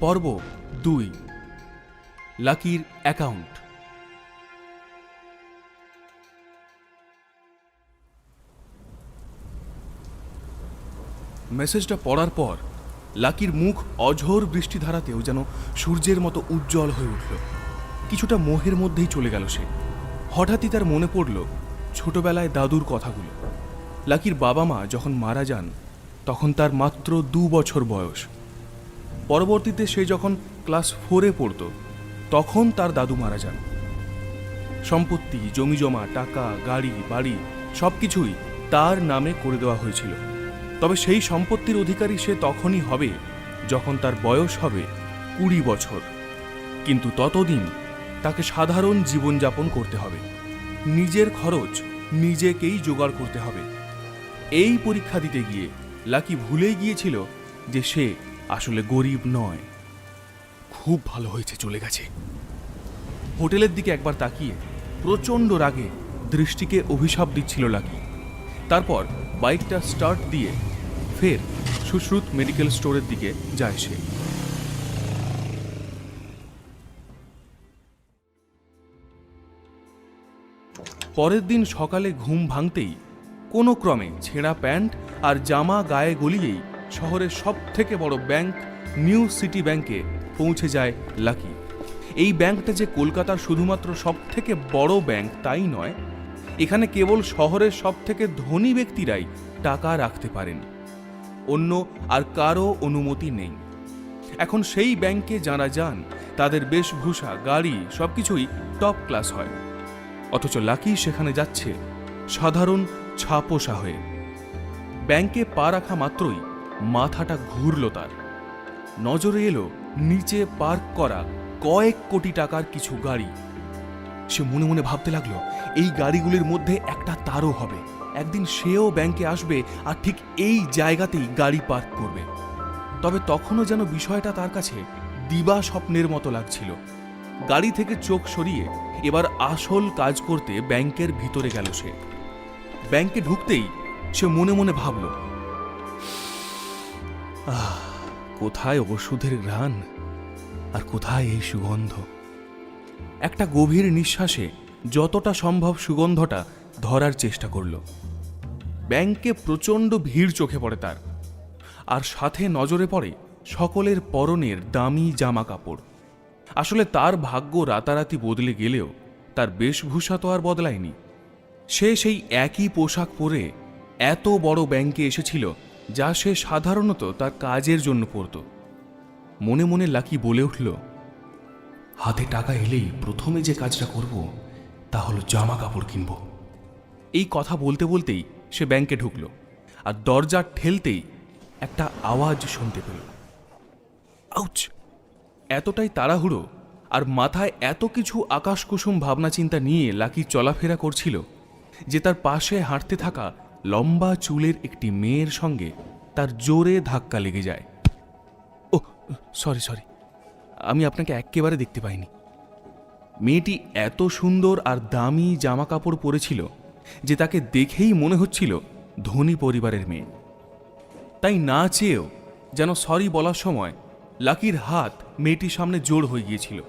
পর্ব 2 লাকির অ্যাকাউন্ট। মেসেজটা পড়ার পর লাকির মুখ অঝোর বৃষ্টিধারাতেও যেন সূর্যের মতো উজ্জ্বল হয়ে উঠল। কিছুটা মোহের মধ্যেই চলে গেল সে। হঠাৎই তার মনে পড়ল ছোটবেলায় দাদুর কথাগুলো। লাকির বাবা মা যখন মারা যান তখন তার মাত্র 2 বছর বয়স। পরবর্তীতে সে যখন ক্লাস 4-এ পড়ত তখন তার দাদু মারা যান। সম্পত্তি, জমিজমা, টাকা, গাড়ি, বাড়ি সবকিছুই তার নামে করে দেওয়া হয়েছিল। তবে সেই সম্পত্তির অধিকারী সে তখনই হবে যখন তার বয়স হবে 20 বছর। কিন্তু ততদিন তাকে সাধারণ জীবনযাপন করতে হবে, নিজের খরচ নিজেকেই জোগাড় করতে হবে। এই পরীক্ষা দিতে গিয়ে লাকি ভুলেই গিয়েছিল যে সে আসলে গরিব নয়। খুব ভালো হয়েছে চলে গেছে। হোটেলের দিকে একবার তাকিয়ে প্রচণ্ড রাগে দৃষ্টিকে অভিশাপ দিচ্ছিল লাকি। তারপর বাইকটা স্টার্ট দিয়ে ফের সুশ্রুত মেডিকেল স্টোরের দিকে যায় সে। পরের দিন সকালে ঘুম ভাঙতেই কোনো ক্রমে ছেঁড়া প্যান্ট আর জামা গায়ে গলিয়েই শহরের সব থেকে বড় ব্যাংক নিউ সিটি ব্যাংকে পৌঁছে যায় লাকি। এই ব্যাংকটা যে কলকাতার শুধুমাত্র সব থেকে বড় ব্যাংক তাই নয়, এখানে কেবল শহরের সব থেকে ধনী ব্যক্তিরাই টাকা রাখতে পারেন, অন্য আর কারো অনুমতি নেই। এখন সেই ব্যাংকে যারা যান তাদের বেশভূষা, গাড়ি সবকিছুই টপ ক্লাস হয়, অথচ লাকি সেখানে যাচ্ছে সাধারণ ছাপোষা হয়ে। ব্যাংকে পা রাখা মাত্রই মাথাটা ঘুরল তার। নজরে এলো নিচে পার্ক করা কয়েক কোটি টাকার কিছু গাড়ি। সে মনে মনে ভাবতে লাগলো এই গাড়িগুলির মধ্যে একটা তারও হবে, একদিন সেও ব্যাংকে আসবে আর ঠিক এই জায়গাতেই গাড়ি পার্ক করবে। তবে তখনও যেন বিষয়টা তার কাছে দিবা স্বপ্নের মতো লাগছিল। গাড়ি থেকে চোখ সরিয়ে এবার আসল কাজ করতে ব্যাংকের ভিতরে গেল সে। ব্যাংকে ঢুকতেই সে মনে মনে ভাবল, কোথায় ওষুধের ঘ্রাণ আর কোথায় এই সুগন্ধ। একটা গভীর নিঃশ্বাসে যতটা সম্ভব সুগন্ধটা ধরার চেষ্টা করল। ব্যাংকে প্রচণ্ড ভিড় চোখে পড়ে তার, আর সাথে নজরে পড়ে সকলের পরনের দামি জামা কাপড়। আসলে তার ভাগ্য রাতারাতি বদলে গেলেও তার বেশভূষা তো আর বদলায়নি। সে সেই একই পোশাক পরে এত বড় ব্যাংকে এসেছিল যা সে সাধারণত তার কাজের জন্য পরত। মনে মনে লাকি বলে উঠল, হাতে টাকা এলেই প্রথমে যে কাজটা করব তা হলো জামা কাপড় কিনব। এই কথা বলতে বলতেই সে ব্যাংকে ঢুকল, আর দরজা ঠেলতেই একটা আওয়াজ শুনতে পেল। আউচ! এতটাই তাড়াহুড়ো আর মাথায় এত কিছু আকাশকুসুম ভাবনা চিন্তা নিয়ে লাকি চলাফেরা করছিল যে তার পাশে হাঁটতে থাকা লম্বা চুলের একটি মেয়ের সঙ্গে তার জোরে ধাক্কা লেগে যায়। ও সরি, আমি আপনাকে একেবারে দেখতে পাইনি। মেয়েটি এত সুন্দর আর দামি জামা কাপড় পরেছিল যে তাকে দেখেই মনে হচ্ছিল ধনী পরিবারের মেয়ে। তাই না চেয়েও যেন সরি বলার সময় লাকির হাত মেয়েটির সামনে জোড় হয়ে গিয়েছিল।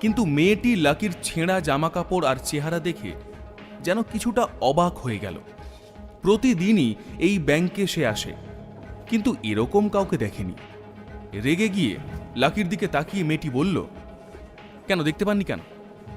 কিন্তু মেয়েটি লাকির ছেঁড়া জামা কাপড় আর চেহারা দেখে যেন কিছুটা অবাক হয়ে গেল। প্রতিদিনই এই ব্যাংকে সে আসে, কিন্তু এরকম কাউকে দেখেনি। রেগে গিয়ে লাকির দিকে তাকিয়ে মেয়েটি বলল, কেন দেখতে পাননি কেন?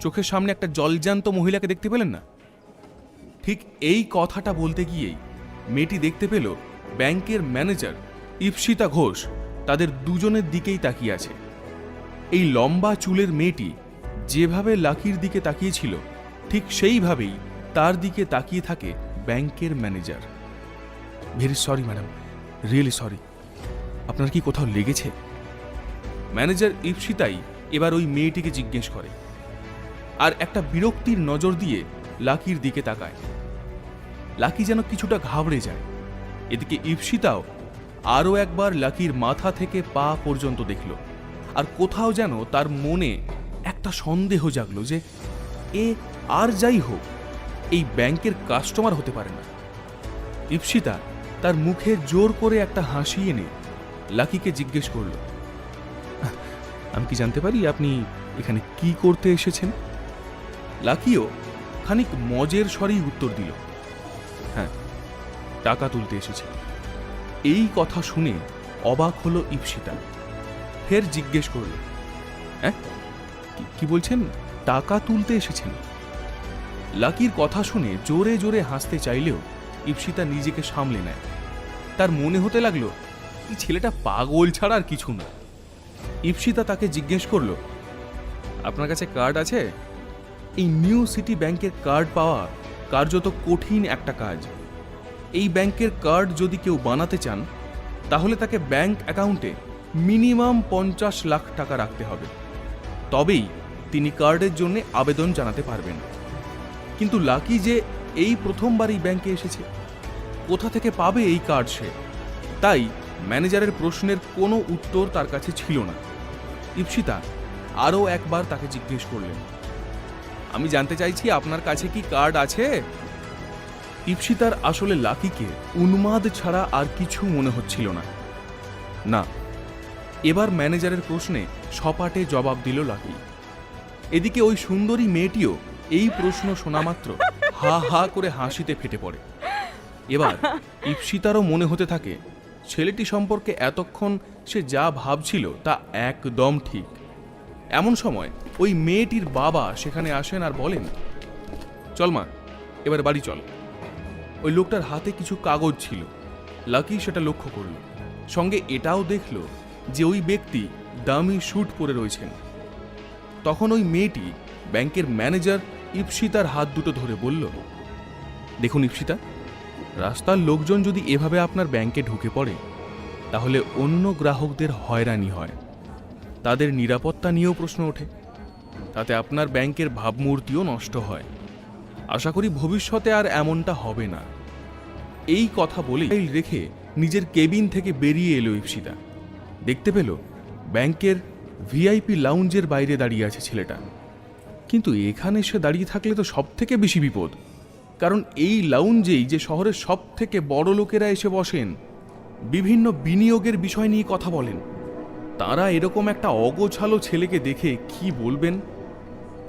চোখের সামনে একটা জলজ্যান্ত মহিলাকে দেখতে পেলেন না? ঠিক এই কথাটা বলতে গিয়েই মেয়েটি দেখতে পেল ব্যাংকের ম্যানেজার ইপ্সিতা ঘোষ তাদের দুজনের দিকেই তাকিয়ে আছে। এই লম্বা চুলের মেয়েটি যেভাবে লাকির দিকে তাকিয়েছিল ঠিক সেইভাবেই তার দিকে তাকিয়ে থাকে ব্যাংকের manager. Very sorry madam, really sorry. আপনার কি কোথাও লেগেছে? ম্যানেজার ইপ্সিতাই এবার ওই মেয়েটিকে জিজ্ঞেস করে, আর একটা বিরক্তির নজর দিয়ে লাকির দিকে তাকায়। লাকি যেন কিছুটা ঘাবড়ে যায়। এদিকে ইপ্সিতাও আরও একবার লাকির মাথা থেকে পা পর্যন্ত দেখল, আর কোথাও যেন তার মনে একটা সন্দেহ জাগল যে এ আর যাই হোক এই ব্যাংকের কাস্টমার হতে পারে না। ইপ্সিতা তার মুখে জোর করে একটা হাসি এনে লাকিকে জিজ্ঞেস করল, আমি কি জানতে পারি আপনি এখানে কি করতে এসেছেন? লাকিও খানিক মজের স্বরেই উত্তর দিল, হ্যাঁ, টাকা তুলতে এসেছি। এই কথা শুনে অবাক হলো ঈপ্সিতা। ফের জিজ্ঞেস করল, হ্যাঁ, কি বলছেন? টাকা তুলতে এসেছেন? লাকির কথা শুনে জোরে জোরে হাসতে চাইলেও ঈপ্সিতা নিজেকে সামলে নেয়। তার মনে হতে লাগলো এই ছেলেটা পাগল ছাড়া আর কিছু না। ঈপ্সিতা তাকে জিজ্ঞেস করলো, আপনার কাছে কার্ড আছে? এই নিউ সিটি ব্যাংকের কার্ড পাওয়া কার্যত কঠিন একটা কাজ। এই ব্যাংকের কার্ড যদি কেউ বানাতে চান তাহলে তাকে ব্যাংক অ্যাকাউন্টে মিনিমাম 50 লাখ টাকা রাখতে হবে, তবেই তিনি কার্ডের জন্য আবেদন জানাতে পারবেন। কিন্তু লাকি যে এই প্রথমবার এই ব্যাংকে এসেছে, কোথা থেকে পাবে এই কার্ড সে? তাই ম্যানেজারের প্রশ্নের কোনো উত্তর তার কাছে ছিল না। ঈপ্সিতা আরও একবার তাকে জিজ্ঞেস করলেন, আমি জানতে চাইছি আপনার কাছে কি কার্ড আছে? ঈপ্সিতার আসলে লাকিকে উন্মাদ ছাড়া আর কিছু মনে হচ্ছিল না। না, এবার ম্যানেজারের প্রশ্নে সপাটে জবাব দিল লাকি। এদিকে ওই সুন্দরী মেয়েটিও এই প্রশ্ন শোনা মাত্র হা হা করে হাসিতে ফেটে পড়ে। এবার ঈপ্সিতারও মনে হতে থাকে ছেলেটি সম্পর্কে এতক্ষণ সে যা ভাবছিল তা একদম ঠিক। এমন সময় ওই মেয়েটির বাবা সেখানে আসেন আর বলেন, চল মা, এবার বাড়ি চল। ওই লোকটার হাতে কিছু কাগজ ছিল। লাকি সেটা লক্ষ্য করল, সঙ্গে এটাও দেখল যে ওই ব্যক্তি দামি স্যুট পরে রয়েছেন। তখন ওই মেয়েটি ব্যাংকের ম্যানেজার ঈপ্সিতার হাত দুটো ধরে বলল, দেখুন ঈপ্সিতা, রাস্তার লোকজন যদি এভাবে আপনার ব্যাংকে ঢুকে পড়ে তাহলে অন্য গ্রাহকদের হয়রানি হয়, তাদের নিরাপত্তা নিয়েও প্রশ্ন ওঠে, তাতে আপনার ব্যাংকের ভাবমূর্তিও নষ্ট হয়। আশা করি ভবিষ্যতে আর এমনটা হবে না। এই কথা বলে রেখে নিজের কেবিন থেকে বেরিয়ে এলো ঈপ্সিতা। দেখতে পেল ব্যাংকের ভিআইপি লাউঞ্জের বাইরে দাঁড়িয়ে আছে ছেলেটা। কিন্তু এখানে সে দাঁড়িয়ে থাকলে তো সব থেকে বেশি বিপদ, কারণ এই লাউঞ্জেই যে শহরের সব থেকে বড় লোকেরা এসে বসেন, বিভিন্ন বিনিয়োগের বিষয় নিয়ে কথা বলেন। তারা এরকম একটা অগোছালো ছেলেকে দেখে কি বলবেন,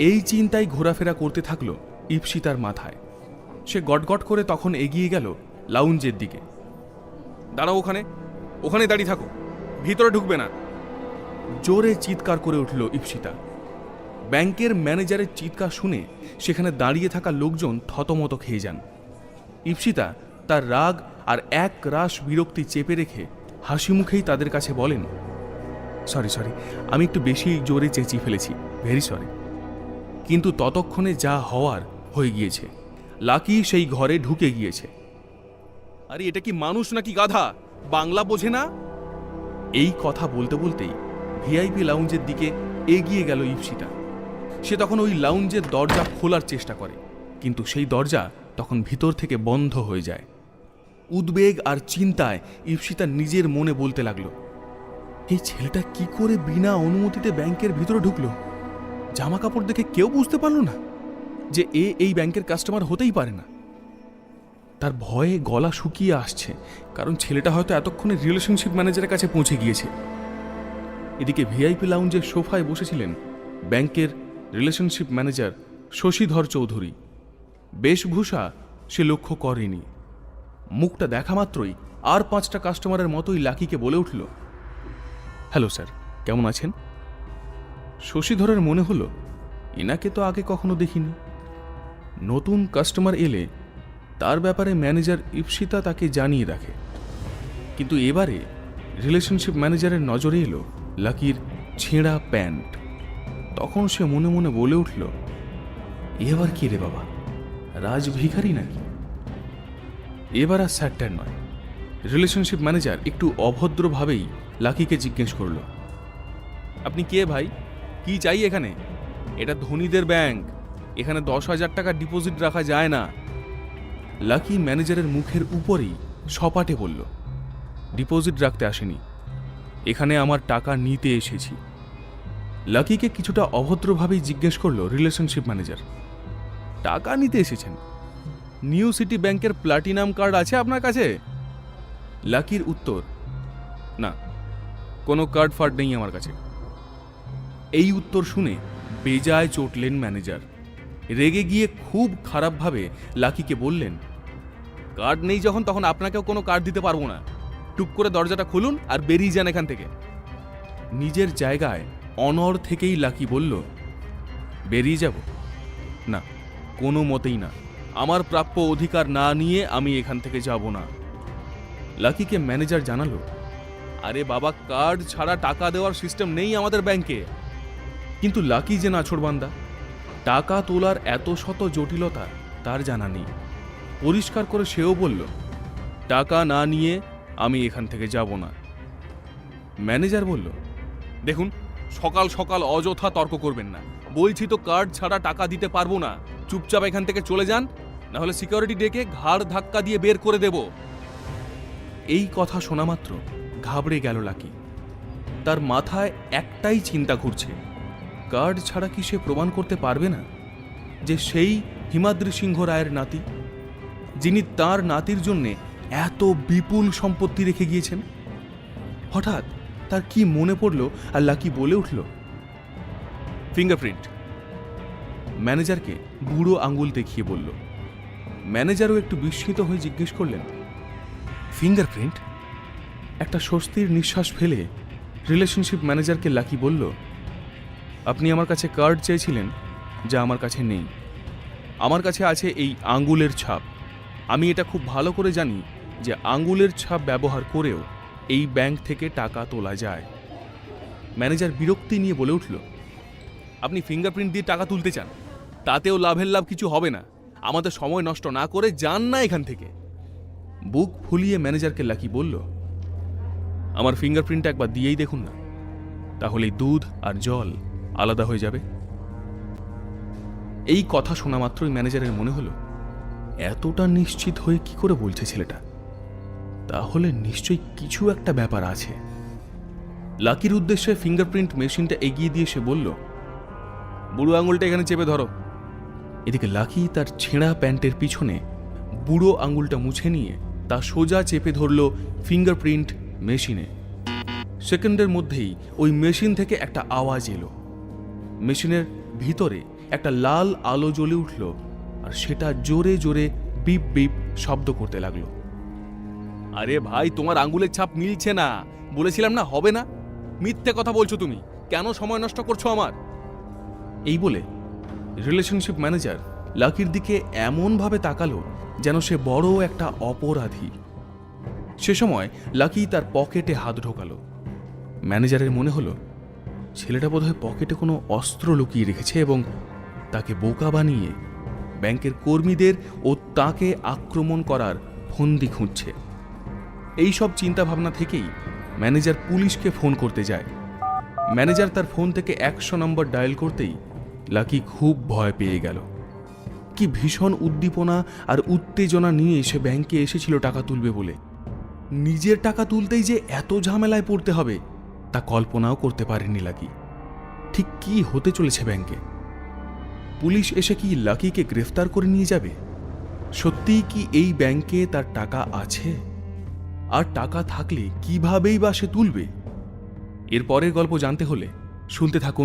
এই চিন্তায় ঘোরাফেরা করতে থাকলো ঈপ্সিতার মাথায়। সে গটগট করে তখন এগিয়ে গেল লাউঞ্জের দিকে। দাঁড়াও, ওখানে দাঁড়িয়ে থাকো, ভিতরে ঢুকবে না, জোরে চিৎকার করে উঠল ঈপ্সিতা। ব্যাংকের ম্যানেজারের চিৎকার শুনে সেখানে দাঁড়িয়ে থাকা লোকজন থতমত খেয়ে যান। ঈপ্সিতা তার রাগ আর এক রাশ বিরক্তি চেপে রেখে হাসি মুখেই তাদের কাছে বলেন, সরি, আমি একটু বেশি জোরে চেঁচিয়ে ফেলেছি, ভেরি সরি। কিন্তু ততক্ষণে যা হওয়ার হয়ে গিয়েছে। লাকি সেই ঘরে ঢুকে গিয়েছে। আরে এটা কি মানুষ নাকি গাধা, বাংলা বোঝে না? এই কথা বলতে বলতেই ভিআইপি লাউঞ্জের দিকে এগিয়ে গেল ঈপ্সিতা। সে তখন ওই লাউঞ্জের দরজা খোলার চেষ্টা করে, কিন্তু সেই দরজা তখন ভিতর থেকে বন্ধ হয়ে যায়। উদ্বেগ আর চিন্তায় ঈপ্সিতা নিজের মনে বলতে লাগলো, এই ছেলেটা কি করে বিনা অনুমতিতে ব্যাংকের ভিতরে ঢুকলো? জামা কাপড় দেখে কেউ বুঝতে পারল না যে এই ব্যাংকের কাস্টমার হতেই পারে না। তার ভয়ে গলা শুকিয়ে আসছে, কারণ ছেলেটা হয়তো এতক্ষণে রিলেশনশিপ ম্যানেজারের কাছে পৌঁছে গিয়েছে। এদিকে ভিআইপি লাউঞ্জের সোফায় বসেছিলেন ব্যাংকের রিলেশনশিপ ম্যানেজার শশীধর চৌধুরী। বেশভূষা সে লক্ষ্য করেনি। মুখটা দেখা মাত্রই আর 5টা কাস্টমারের মতোই লাকিকে বলে উঠল, হ্যালো স্যার, কেমন আছেন? শশীধরের মনে হলো এনাকে তো আগে কখনো দেখিনি। নতুন কাস্টমার এলে তার ব্যাপারে ম্যানেজার ঈপ্সিতা তাকে জানিয়ে রাখে। কিন্তু এবারে রিলেশনশিপ ম্যানেজারের নজরে এলো লাকির ছেঁড়া প্যান্ট। তখন সে মনে মনে বলে উঠল, এবার কি রে বাবা, রাজভিখারি নাকি? এবার আর স্যারটার নয়। রিলেশনশিপ ম্যানেজার একটু অভদ্রভাবেই লাকিকে জিজ্ঞেস করল, আপনি কে ভাই, কি চাই এখানে? এটা ধনীদের ব্যাংক, এখানে 10,000 টাকা ডিপোজিট রাখা যায় না। লাকি ম্যানেজারের মুখের উপরেই সপাটে বলল, ডিপোজিট রাখতে আসেনি, এখানে আমার টাকা নিতে এসেছি। লাকিকে কিছুটা অভদ্রভাবেই জিজ্ঞেস করলো রিলেশনশিপ ম্যানেজার, টাকা নিতে এসেছেন? নিউ সিটি ব্যাংকের প্লাটিনাম কার্ড আছে আপনার কাছে? লাকির উত্তর, না, কোনো কার্ড ফার্ড নেই আমার কাছে। এই উত্তর শুনে বেজায় চটলেন ম্যানেজার। রেগে গিয়ে খুব খারাপভাবে লাকিকে বললেন, কার্ড নেই যখন তখন আপনাকেও কোনো কার্ড দিতে পারবো না। টুক করে দরজাটা খুলুন আর বেরিয়ে যান এখান থেকে। নিজের জায়গায় অনড় থেকেই লাকি বলল, বেরিয়ে যাব না, কোনো মতেই না। আমার প্রাপ্য অধিকার না নিয়ে আমি এখান থেকে যাব না। লাকিকে ম্যানেজার জানালো, আরে বাবা, কার্ড ছাড়া টাকা দেওয়ার সিস্টেম নেই আমাদের ব্যাংকে। কিন্তু লাকি যে নাছোড়বান্দা, টাকা তোলার এত শত জটিলতা তার জানা নেই। পরিষ্কার করে সেও বলল, টাকা না নিয়ে আমি এখান থেকে যাব না। ম্যানেজার বলল, দেখুন, সকাল সকাল অযথা তর্ক করবেন না। বলছি তো কার্ড ছাড়া টাকা দিতে পারবো না। চুপচাপ এখান থেকে চলে যান, না হলে সিকিউরিটি ডেকে ঘাড় ধাক্কা দিয়ে বের করে দেব। এই কথা শোনা মাত্র ঘাবড়ে গেল লাকি। তার মাথায় একটাই চিন্তা ঘুরছে, কার্ড ছাড়া কি সে প্রমাণ করতে পারবে না যে সেই হিমাদ্রি সিংহ রায়ের নাতি, যিনি তার নাতির জন্যে এত বিপুল সম্পত্তি রেখে গিয়েছেন? হঠাৎ তার কি মনে পড়ল আর লাকি বলে উঠল, ফিঙ্গারপ্রিন্ট। ম্যানেজারকে বুড়ো আঙ্গুল দেখিয়ে বলল। ম্যানেজারও একটু বিস্মিত হয়ে জিজ্ঞেস করলেন, ফিঙ্গারপ্রিন্ট? একটা স্বস্তির নিঃশ্বাস ফেলে রিলেশনশিপ ম্যানেজারকে লাকি বলল, আপনি আমার কাছে কার্ড চেয়েছিলেন, যা আমার কাছে নেই। আমার কাছে আছে এই আঙ্গুলের ছাপ। আমি এটা খুব ভালো করে জানি যে আঙ্গুলের ছাপ ব্যবহার করেও এই ব্যাংক থেকে টাকা তোলা যায়। ম্যানেজার বিরক্তি নিয়ে বলে উঠল, আপনি ফিঙ্গারপ্রিন্ট দিয়ে টাকা তুলতে চান, তাতেও লাভের লাভ কিছু হবে না। আমাদের সময় নষ্ট না করে যান না এখান থেকে। বুক ফুলিয়ে ম্যানেজারকে লাকি বলল, আমার ফিঙ্গারপ্রিন্ট একবার দিয়েই দেখুন না, তাহলে দুধ আর জল আলাদা হয়ে যাবে। এই কথা শোনা মাত্রই ম্যানেজারের মনে হলো, এতটা নিশ্চিত হয়ে কি করে বলছে ছেলেটা? তাহলে নিশ্চয়ই কিছু একটা ব্যাপার আছে। লাকির উদ্দেশ্যে ফিঙ্গারপ্রিন্ট মেশিনটা এগিয়ে দিয়ে সে বলল, বুড়ো আঙুলটা এখানে চেপে ধরো। এদিকে লাকি তার ছেঁড়া প্যান্টের পিছনে বুড়ো আঙুলটা মুছে নিয়ে তা সোজা চেপে ধরল ফিঙ্গারপ্রিন্ট মেশিনে। সেকেন্ডের মধ্যেই ওই মেশিন থেকে একটা আওয়াজ এলো। মেশিনের ভিতরে একটা লাল আলো জ্বলে উঠল আর সেটা জোরে জোরে বিপ বিপ শব্দ করতে লাগলো। আরে ভাই, তোমার আঙ্গুলের ছাপ মিলছে না, বলেছিলাম না হবে না। মিথ্যে কথা বলছো তুমি, কেন সময় নষ্ট করছো আমার? এই বলে রিলেশনশিপ ম্যানেজার লাকির দিকে এমনভাবে তাকালো যেন সে বড় একটা অপরাধী। সে সময় লাকি তার পকেটে হাত ঢোকালো। ম্যানেজারের মনে হলো, ছেলেটা বোধহয় পকেটে কোনো অস্ত্র লুকিয়ে রেখেছে এবং তাকে বোকা বানিয়ে ব্যাংকের কর্মীদের ও তাকে আক্রমণ করার ফন্দি খুঁজছে। এই সব চিন্তাভাবনা থেকেই ম্যানেজার পুলিশকে ফোন করতে যায়। ম্যানেজার তার ফোন থেকে 100 নম্বর ডায়াল করতেই লাকি খুব ভয় পেয়ে গেল। কি ভীষণ উদ্দীপনা আর উত্তেজনা নিয়ে সে ব্যাংকে এসেছিল টাকা তুলবে বলে। নিজের টাকা তুলতেই যে এত ঝামেলায় পড়তে হবে তা কল্পনাও করতে পারেনি লাকি। ঠিক কি হতে চলেছে ব্যাংকে? পুলিশ এসে কি লাকিকে গ্রেফতার করে নিয়ে যাবে? সত্যিই কি এই ব্যাংকে তার টাকা আছে? আর টাকা থাকলে কিভাবেই বা সে তুলবে? এর পরের গল্প জানতে হলে শুনতে থাকুন